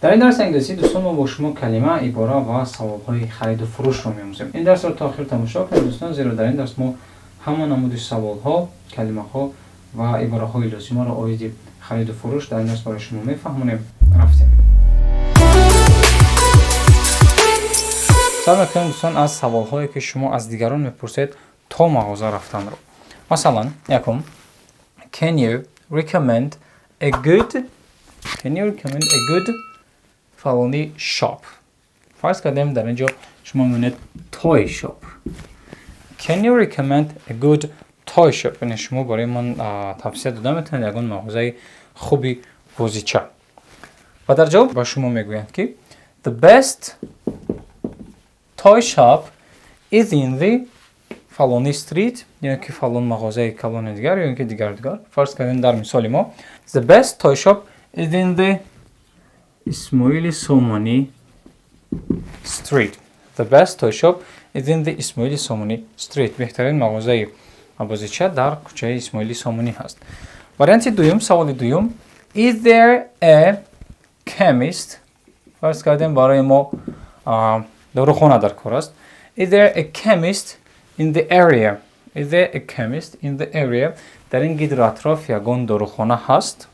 در این درس انگلیسی دوستان ما با شما کلمه، عباره و سوالهای خرید و فروش رو می‌آموزیم. این درس رو تا آخر تماشا کنید دوستان، زیرا در این درس ما همان نمود سوالها، کلمه‌ها و عباره‌های لازمه را اوریدی خرید و فروش در این درس برای شما می‌فهمونیم. رفتیم. سعی می‌کنیم دوستان از سوال‌هایی که شما از دیگران می‌پرسید تا مغازه رفتن رو. مثلا یکم Can you recommend a good فلانی شاپ. فرض کردیم در اینجا شما می‌بینید toy shop. Can you recommend a good toy shop؟ یعنی شما برای من توصیه داده میتونید یگان مغازه خوبی بازیچه. و در جواب با شما میگویند که the best toy shop is in the فلانی street، یعنی که فلان مغازه کلان دیگر یا اینکه دیگر. فرض کردیم در مثال ما the best toy shop is in the اسماعیل سامانی street. The best toy shop is in the اسماعیل سامانی street. بهترین مغازه بازیچه در کوچه اسماعیل سامانی هست. واریانت دوم، سوال دوم is there a chemist؟ فرض کردیم برای ما داروخانه در کار است. Is there a chemist in the area؟ Is there a chemist in the area؟ در این گیدر اطراف یگان داروخانه هست.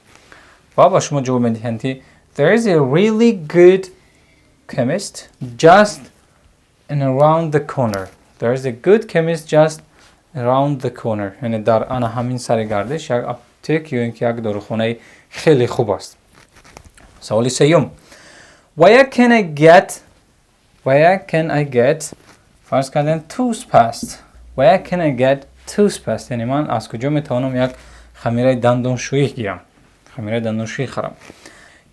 و با شما جواب میدهند که there is a really good chemist just and around the corner. There is a good chemist just around the corner. یعنی در آن همین سر گردش یک اپتیک یا اینکه یک داروخانه خیلی خوب است. سوال سوم where can I get فرض کردن toothpaste. where can I get toothpaste؟ یعنی من از کجا میتوانم یک خمیره دندانشویی گیرم، خمیره دندانشویی خرم.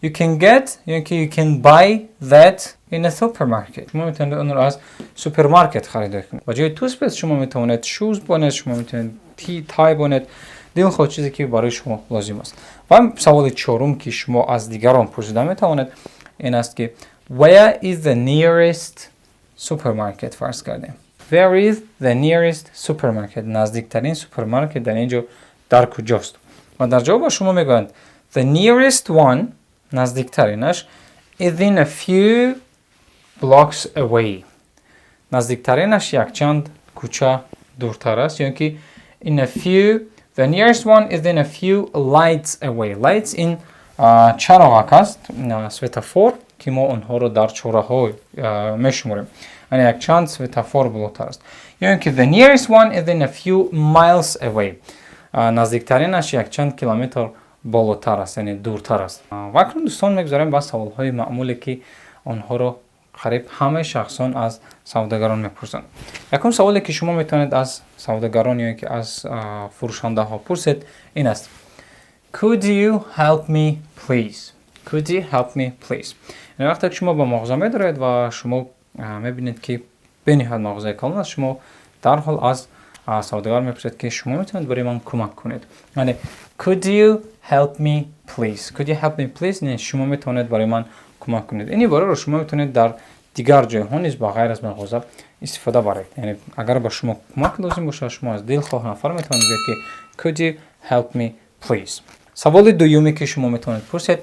You can get you can buy that in a supermarket. شما میتونید اون رو از سوپرمارکت خرید کنید. و جای توسپست شما میتونید شوز بونید، شما میتونید تای بونید، دیگر خود چیزی که برای شما لازم است. و سوال چهارم که شما از دیگران پرسیده میتونید این است که where is the nearest supermarket؟ فرض کردیم where is the nearest supermarket؟ نزدیکترین سوپرمارکت در اینجا در کجاست؟ و در جواب شما میگویند the nearest one نزدیکترینش is in a few blocks away. نزدیکترینش یک چند کوچه دورتر است، یعنی که in a few the nearest one is in a few lights away. lights in چراغک است، سویتافور که ما اونها رو در چراغ‌ها میشماریم. یعنی یک چند سویتافور بالاتر است. یعنی که the nearest one is in a few miles away. نزدیکترینش یک چند کیلومتر بالاتر است، یعنی دورتر است. و اکنون دوستان میگذاریم با سوالهای معمولی که آنها رو قریب همه شخصان از سوداگران میپرسند. یکم سوالی که شما میتونید از سوداگران یا که از فروشنده ها پرسید این است Could you help me please؟ Could you help me please؟ یعنی وقتی که شما به مغازه میدارید و شما میبینید که بنیاد مغازه کلان است، شما در حال از سوداگر میپرسید که شما میتونید برای من کمک کنید. یعنی Could you help me please؟ Could you help me please؟ نه شما میتونید برای من کمک کنید. این عباره رو شما میتونید در دیگر جای‌ها نیز با غیر از مغازه استفاده برید. یعنی اگر با شما کمک لازم باشه شما از دلخواه نفر میتونید بگید که Could you help me please؟ سوال دومی که شما میتونید پرسید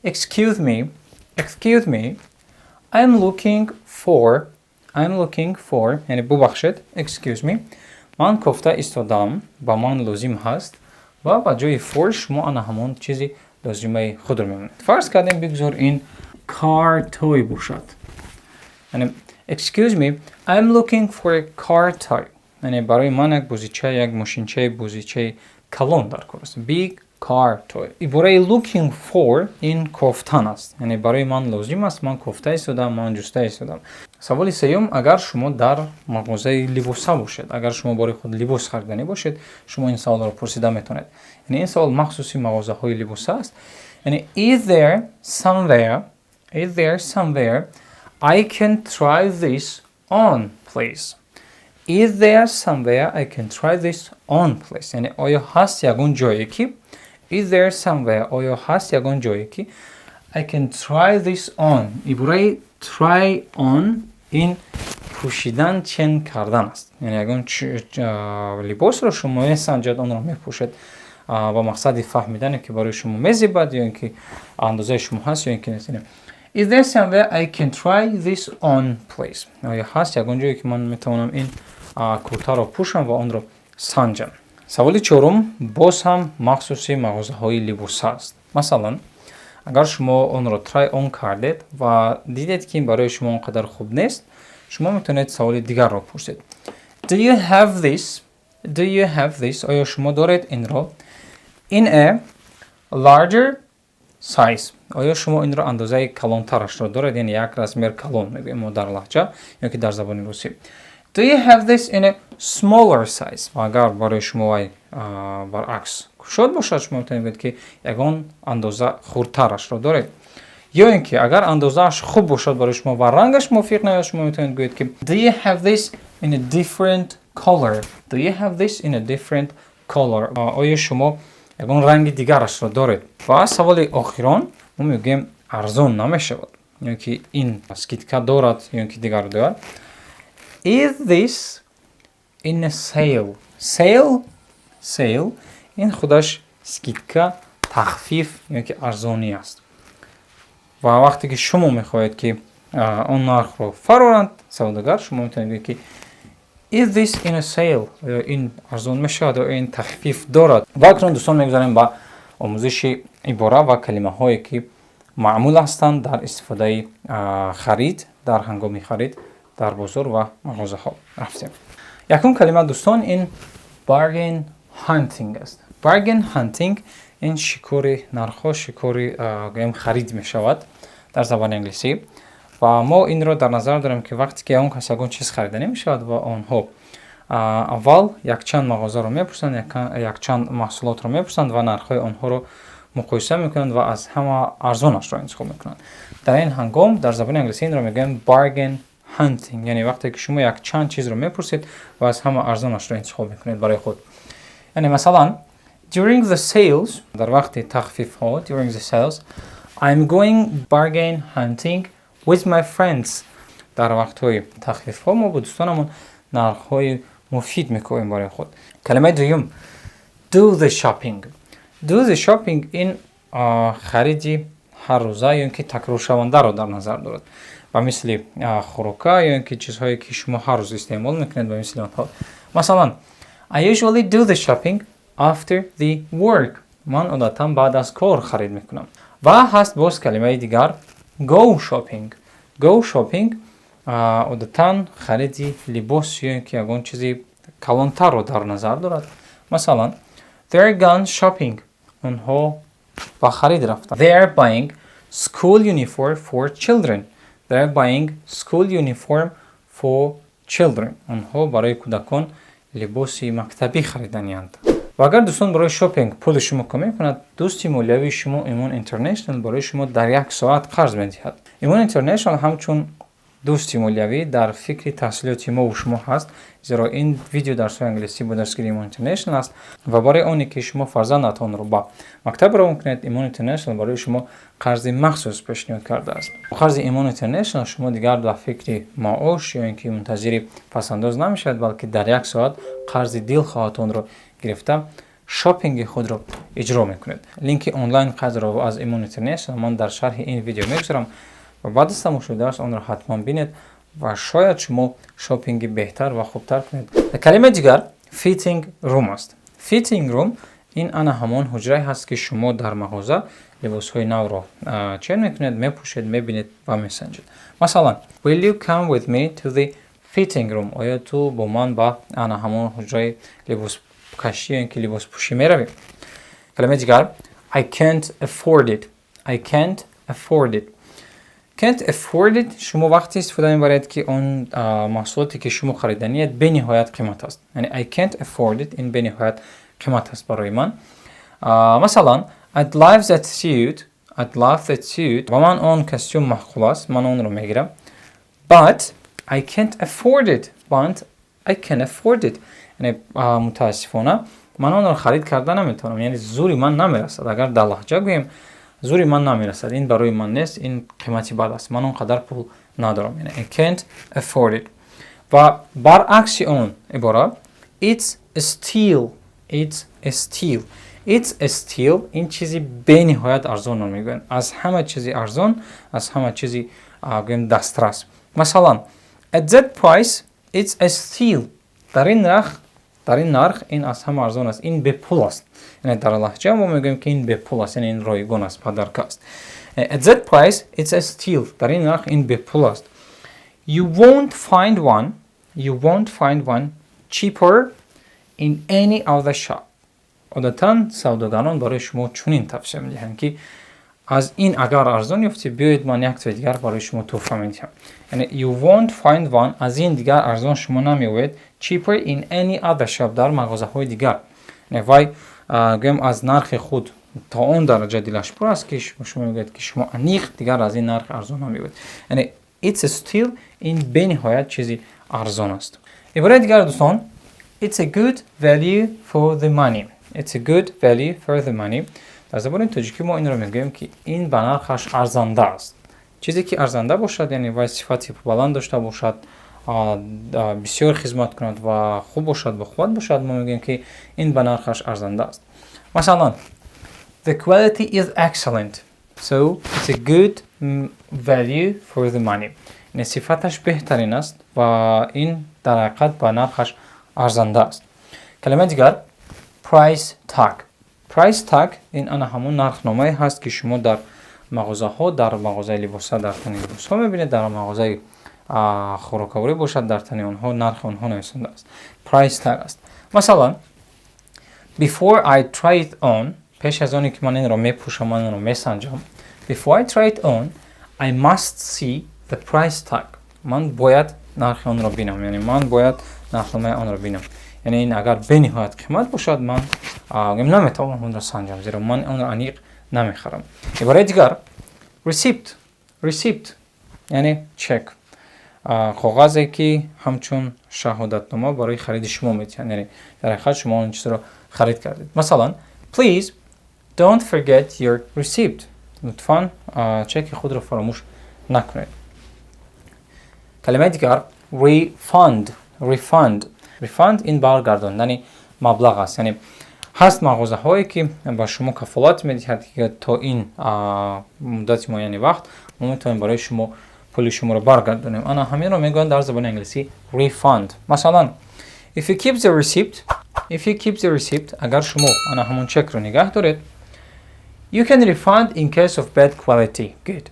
Excuse me I'm looking for یعنی ببخشید excuse me من کفته ایستادم با من لازم هست و با جای for شما آن همون چیزی لازمه خود رو میمونید. فرض کردیم بگذار این car toy باشد. یعنی excuse me I'm looking for a car toy. یعنی برای من یک بازیچه، یک ماشینچه بازیچه کلان در کار است. big car toy. عباره looking for این کفتن است. یعنی برای من لازم است، من کفته ایستادم، من جسته ایستادم. سوال سوم اگر شما در مغازه لباس باشید، اگر شما برای خود لباس خریدنی باشید، شما این سوال رو پرسیده میتونید. یعنی این سوال مخصوصی مغازه های لباس است. یعنی is there somewhere I can try this on please؟ Is there somewhere I can try this on please؟ یعنی آیا هست یگان جایی که Is there somewhere آیا هست یگان جایی که I can try this on؟ عباره try on این پوشیدن چین کردن است. یعنی یگان لباس رو شما میسنجید، آن رو میپوشید با مقصد فهمیدن که برای شما میزیبد یا اینکه اندازه شما هست یا اینکه نیست. Is there somewhere I can try this on please? آیا هست یگانجایی که من میتونم این کورتا رو پوشم و اون رو سنجم. سوال چهارم باز هم مخصوصی مغازه های لباس است. مثلا اگر شما اون رو ترای اون کردید و دیدید که این برای شما اونقدر خوب نیست، شما میتونید سوال دیگر رو پرسید. Do you have this? Do you have this? آیا شما دارید این رو in a larger size؟ آیا شما این رو اندازه کلانترش رو دارید؟ یعنی یک رزمیر کلان میگوییم ما در لهجه یا که در زبان روسی. Do you have this in a smaller size؟ و اگر برای شما برعکس شد باشد، شما میتونید بگید که یگان اندازه خردترش رو دارید. یا اینکه اگر اندازه‌اش خوب باشد برای شما و رنگش موافق نیست، شما میتونید بگید که Do you have this in a different color? Do you have this in a different color؟ آیا شما یگان رنگ دیگرش رو دارید؟ و سوال آخران ما میگیم ارزان نمیشود، یعنی که این اسکیتکا دارد یا اینکه دیگر دارد. Is this in a sale? Sale این خودش اسکیتکا تخفیف یا که ارزانی است. و وقتی که شما میخواهید که اون نرخ رو فرارند سوداگر، شما میتونید بگید که Is this in a sale؟ این ارزان میشود و این تخفیف دارد. و اکنون دوستان میگذاریم با آموزش عباره و کلمه هایی که معمول هستند در استفاده خرید در هنگام خرید در بازار و مغازه ها. رفتیم. یکم کلمه دوستان این bargain hunting است. bargain hunting این شکار نرخ، شکار خرید می شود در زبان انگلیسی و ما این رو در نظر داریم که وقتی که اون کسی اون چیز خریدنی می شود و آنها اول یک چند مغازه رو می پرسند، یک چند محصولات رو می پرسند و نرخ آنها رو مقایسه میکنند و از همه ارزانش رو انتخاب میکنند. در این هنگام در زبان انگلیسی این رو میگن bargain hunting، یعنی وقتی که شما یک چند چیز رو میپرسید و از همه ارزانش رو انتخاب میکنید برای خود. یعنی مثلا during the sales، در وقت تخفیف ها during the sales I'm going bargain hunting with my friends. در وقت های تخفیف ها ما با دوستانمون نرخ های مفید میکنیم برای خود. کلمه دوم do the shopping. do the shopping این خریدی هر روزه یا اینکه تکرار شونده رو در نظر دارد و مثل خوراکا یا اینکه چیزهایی که شما هر روز استعمال میکنید و مثل آنها. مثلا I usually do the shopping after the work. من عادتا بعد از کار خرید میکنم. و هست باز کلمه دیگر go shopping. go shopping عادتا خریدی لباس یا اینکه یگان چیزی کلانتر رو در نظر دارد. مثلا they're gone shopping. اونها با خرید رفتن. They are buying school uniform for children. They are buying school uniform for children. اونها برای کودکان لباس مکتبی خریدنی‌اند. و اگر دوستان برای شاپینگ پول شما کمی کند، دوستی مولوی شما ایمان اینترنشنال برای شما در 1 ساعت قرض می‌دهد. ایمان اینترنشنال همچون دوستی مولوی در فکر تحصیلاتی ما و شما هست، زیرا این ویدیو درس انگلیسی با درسگیری ایمان اینترنشنال است و برای اونی که شما فرزندتان رو با مکتب رو کنید، ایمان اینترنشنال برای شما قرض مخصوص پیشنهاد کرده است. قرض ایمان اینترنشنال شما دیگر در فکر معاش یا اینکه منتظر پسنداز نمیشید، بلکه در 1 ساعت قرض دلخواهتان رو گرفته شاپینگ خود رو اجرا میکنید. لینک آنلاین قرض رو از ایمان اینترنشنال من در شرح این ویدیو میگذارم و بعد از تماشای درس آن را حتما بینید و شاید شما شاپینگ بهتر و خوبتر کنید. کلمه دیگر فیتینگ روم است. فیتینگ روم این انا همان حجره هست که شما در مغازه لباس های نو را چین میکنید، میپوشید، میبینید و میسنجید. مثلا will you come with me to the fitting room؟ آیا تو با من با انا همان حجره لباس کشی این که لباس پوشی میروی؟ کلمه دیگر I can't afford it. I can't afford it. can't afford it شما وقتی استفاده میبرید که اون محصولاتی که شما خریدنیت به نهایت قیمت است. یعنی I can't afford it این به نهایت قیمت است برای من. مثلا I'd love that suit. I'd love that suit و من اون کاستوم محقول است، من اون رو میگیرم. But I can't afford it. But I can't afford it. یعنی متاسفانه من اون رو خرید کردن نمیتونم، یعنی زوری من نمیرسد. اگر در لهجه گویم زوری من نمیرسد، این برای من نیست، این قیمتی بد است، من اونقدر پول ندارم، یعنی I can't afford it. و برعکس اون عباره it's a steal. It's a steal. It's a steal. این چیزی به نهایت ارزان رو میگن. از همه چیزی ارزان، از همه چیزی گویم دسترس. مثلا at that price it's a steal. در این نرخ این از همه ارزان است. این به پول است. یعنی در لهجه ما میگیم که این به پول است. یعنی این رایگان است، پادرک است. At that price it's a steal. در این نرخ این به پول است. You won't find one cheaper in any other shop. عادتاً سوداگران برای شما چنین توصیه میدهند که از این اگر ارزان یافتی بیایید من یک تا دیگر برای شما تحفه میدهم. یعنی you won't find one از این دیگر ارزان شما نمیوید cheaper in any other shop در مغازه های دیگر. یعنی وای گویم از نرخ خود تا اون درجه دلش پر است که شما میگوید که شما انیق دیگر از این نرخ ارزان نمیوید. یعنی it's a steal این به نهایت چیزی ارزان است. عبارت دیگر دوستان it's a good value for the money. It's a good value for the money. در زبان تاجیکی ما این رو میگیم که این به نرخش ارزنده است. چیزی که ارزنده باشد یعنی وای صفتی بلند داشته باشد، بسیار خدمت کند و خوب باشد و خوب باشد، ما میگیم که این به نرخش ارزنده است. مثلا the quality is excellent. So it's a good value for the money. این صفتش بهترین است و این در حقیقت به نرخش ارزنده است. کلمه دیگر price tag. price tag این همون نرخنامه هست که شما در مغازه ها، در مغازه لباس ها، در تن لباس ها میبینید، در مغازه خوراکوری باشد در تن آنها نرخ آنها نویسنده است. price tag است. مثلا before I try it on پیش از آنی که من این را میپوشم، من این را میسنجم. Before I try it on I must see the price tag. من باید نرخ آن را بینم، یعنی من باید نرخنامه آن را بینم. یعنی این اگر به نهایت قیمت باشد من نمیتوانم اون را سنجم، زیرا من اون را انیق نمیخرم. عبارت دیگر receipt یعنی چک، کاغذی که همچون شهادتنامه برای خرید شما میتونید، یعنی در حقیقت شما اون چیز را خرید کردید. مثلا please don't forget your receipt. لطفاً چک خود را فراموش نکنید. کلمه دیگر refund این برگرداندن مبلغ است. یعنی هست مغازه هایی که با شما کفالت میدهد که تا این مدت معین وقت ما میتونیم برای شما پول شما رو برگردونیم. آنها همین رو میگن در زبان انگلیسی refund. مثلا if you keep the receipt اگر شما همون چک رو نگه دارید you can refund in case of bad quality good.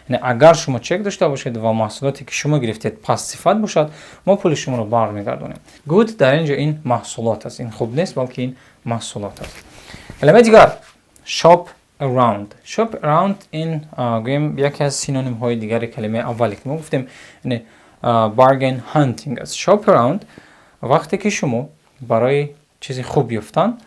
یعنی اگر شما چک داشته باشید و محصولاتی که شما گرفتید پس صفت باشد ما پول شما رو برمیگردونیم. good در اینجا این محصولات است، این خوب نیست بلکه این محصولات است. کلمه دیگر shop around این گویم یکی از سینونیم های دیگر کلمه اولی که ما گفتیم، یعنی bargain hunting است. shop around وقتی که شما برای چیزی خوب یافتن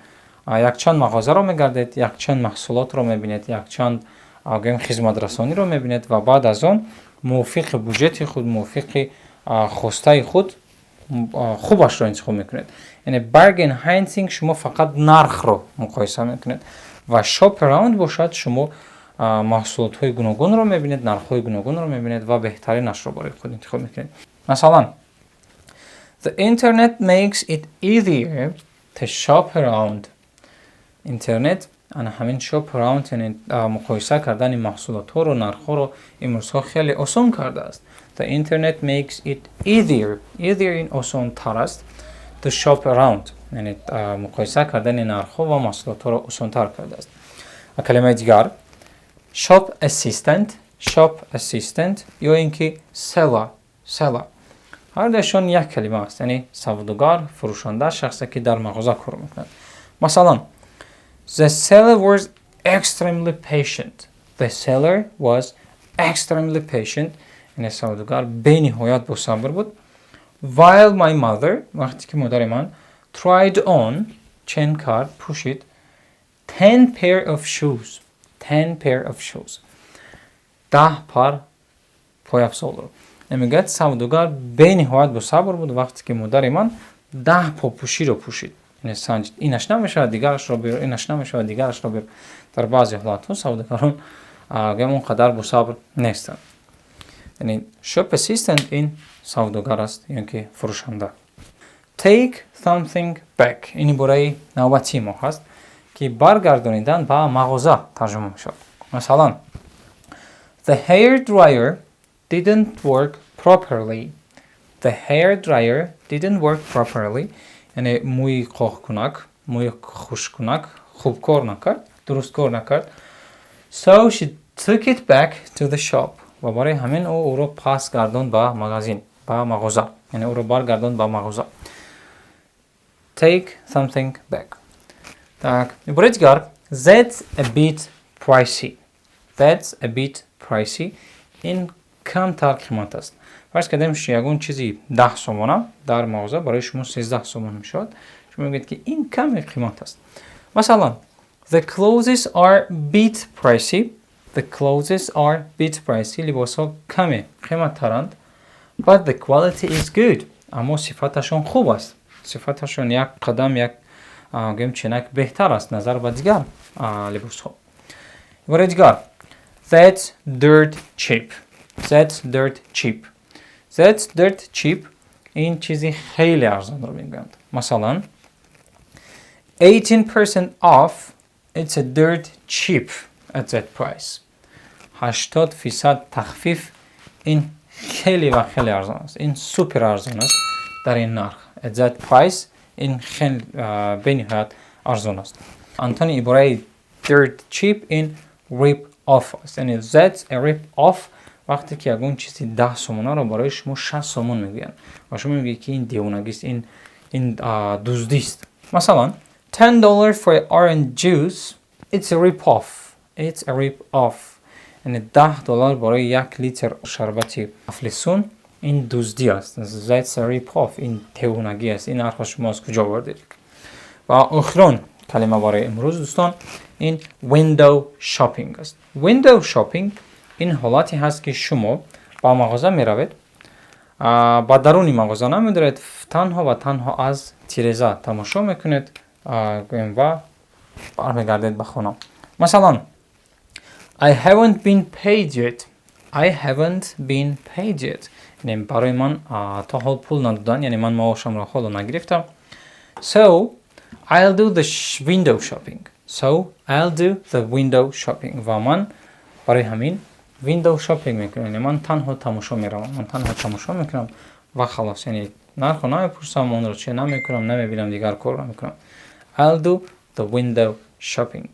یک چند مغازه رو میگردید، یک چند محصولات رو میبینید، یک چند گویم خدمت رسانی رو میبینید و بعد از آن موافق بودجه خود، موافق خواسته خود خوبش رو انتخاب میکنید. یعنی bargain hunting شما فقط نرخ رو مقایسه میکنید و shop around باشد شما محصولات های گوناگون رو میبینید، نرخ های گوناگون رو میبینید و بهترینش رو برای خود انتخاب میکنید. مثلا the internet makes it easier to shop around. اینترنت همین شاپ اراوند یعنی مقایسه کردن محصولات ها رو، نرخ ها رو امروزها خیلی آسان کرده است. The internet makes it easier این آسان تر است to shop around یعنی مقایسه کردن نرخ ها و محصولات ها رو آسان تر کرده است. کلمه دیگر shop assistant یا اینکه seller هر دوشون یک کلمه است، یعنی سوداگر، فروشنده، شخصی که در مغازه کار میکند. مثلا The seller was extremely patient. یعنی سوداگر به نهایت با صبر بود. While my mother وقتی که مادر من tried on چند کرد پوشید 10 pair of shoes 10 پار پای افزال رو. میگه سوداگر به نهایت با صبر بود وقتی که مادر من 10 پا پوشی رو پوشید. یعنی سنج اینش نمیشه دیگرش رو بیار، اینش نمیشه دیگرش رو بیار. در بعضی حالات ها سوداگران اون قدر با صبر نیستند. یعنی shop assistant این سوداگر است، یعنی که فروشنده. Take something back این برای نوبتی ما هست که برگردونیدن به مغازه ترجمه میشد. مثلا The hair dryer didn't work properly. The hair dryer didn't work properly. یعنی موی قاق کنک، موی خوش کنک خوب کار نکرد، درست کار نکرد. So she took it back to the shop. و برای همین او رو پاس گردوند به مغازین، به مغازه. یعنی او رو برگردوند به مغازه. Take something back. Так, برای دیگر That's a bit pricey. That's a bit pricey. این کمتر قیمت است. فرض کردیم یگون چیزی 10 سومانه در مغازه برای شما 13 سومان میشد. شما میگید که این کم قیمت است. مثلا The clothes are bit pricey. The clothes are bit pricey. لباس ها کم قیمت ترند. But the quality is good. اما صفتشون خوب است. صفتشون یک قدم یک گیم چنک بهتر است نظر به دیگر لباس ها. برای دیگر That's dirt cheap. That's dirt cheap. That's dirt cheap. این چیزی خیلی ارزان رو میگویند. مثلا 18% off. It's a dirt cheap at that price. 80% تخفیف این خیلی و خیلی ارزان است. این سوپر ارزان است در این نرخ. At that price این خیلی به نهایت ارزان است. انتونی عباره dirt cheap این rip off است. یعنی that's a rip off وقتی که یگون چیزی 10 سومانه رو برای شما 60 سومان میگوین و شما میگی که این دیوونگی است، این دزدی است. مثلا $10 for orange juice. It's a rip off. It's a rip off. یعنی $10 برای 1 لیتر شربت افلسون این دزدی است. That's a rip off. این دیوونگی است. این حرف شما از کجا آوردید؟ و آخرین کلمه برای امروز دوستان این window shopping است. window shopping این حالتی هست که شما با مغازه می روید، با درونی مغازه نمیدارید، تنها و تنها از تیرزه تماشا میکنید و برمیگردید به خانه. مثلا I haven't been paid yet. I haven't been paid yet. یعنی برای من تا حال پول ندادن، یعنی من معاشم را حالا نگرفتم. So I'll do the window shopping. So I'll do the window shopping. و من برای همین window shopping میکنم. یعنی من تنها تماشا میروم. من تنها تماشا میکنم و خلاص. یعنی نرخ نمیپرسم، اون رو چه نمیکنم، نمیبینم، دیگر کار نمیکنم. I'll do the window shopping.